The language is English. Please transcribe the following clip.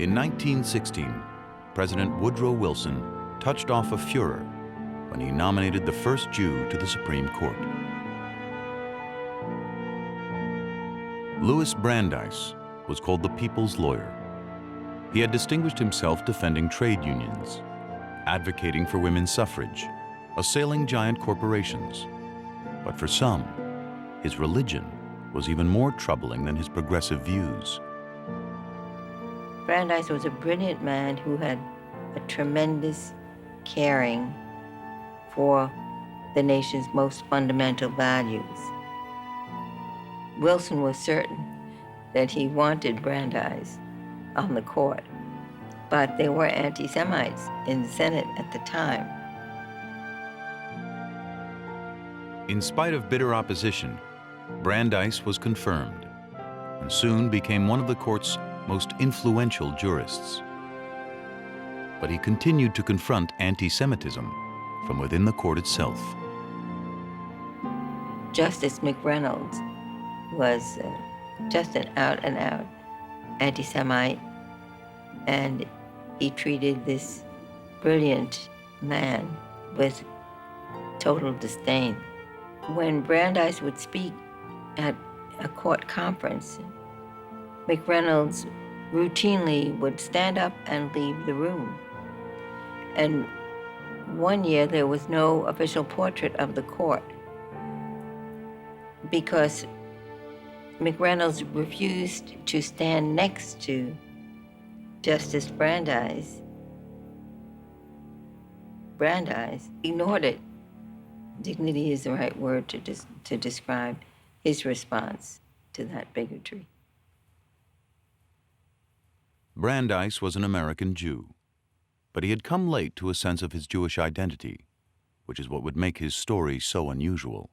In 1916, President Woodrow Wilson touched off a furor when he nominated the first Jew to the Supreme Court. Louis Brandeis was called the people's lawyer. He had distinguished himself defending trade unions, advocating for women's suffrage, assailing giant corporations. But for some, his religion was even more troubling than his progressive views. Brandeis was a brilliant man who had a tremendous caring for the nation's most fundamental values. Wilson was certain that he wanted Brandeis on the court, but there were anti-Semites in the Senate at the time. In spite of bitter opposition, Brandeis was confirmed and soon became one of the court's most influential jurists. But he continued to confront anti-Semitism from within the court itself. Justice McReynolds was just an out-and-out anti-Semite, and he treated this brilliant man with total disdain. When Brandeis would speak at a court conference, McReynolds routinely would stand up and leave the room. And one year there was no official portrait of the court because McReynolds refused to stand next to Justice Brandeis. Brandeis ignored it. Dignity is the right word to describe his response to that bigotry. Brandeis was an American Jew, but he had come late to a sense of his Jewish identity, which is what would make his story so unusual.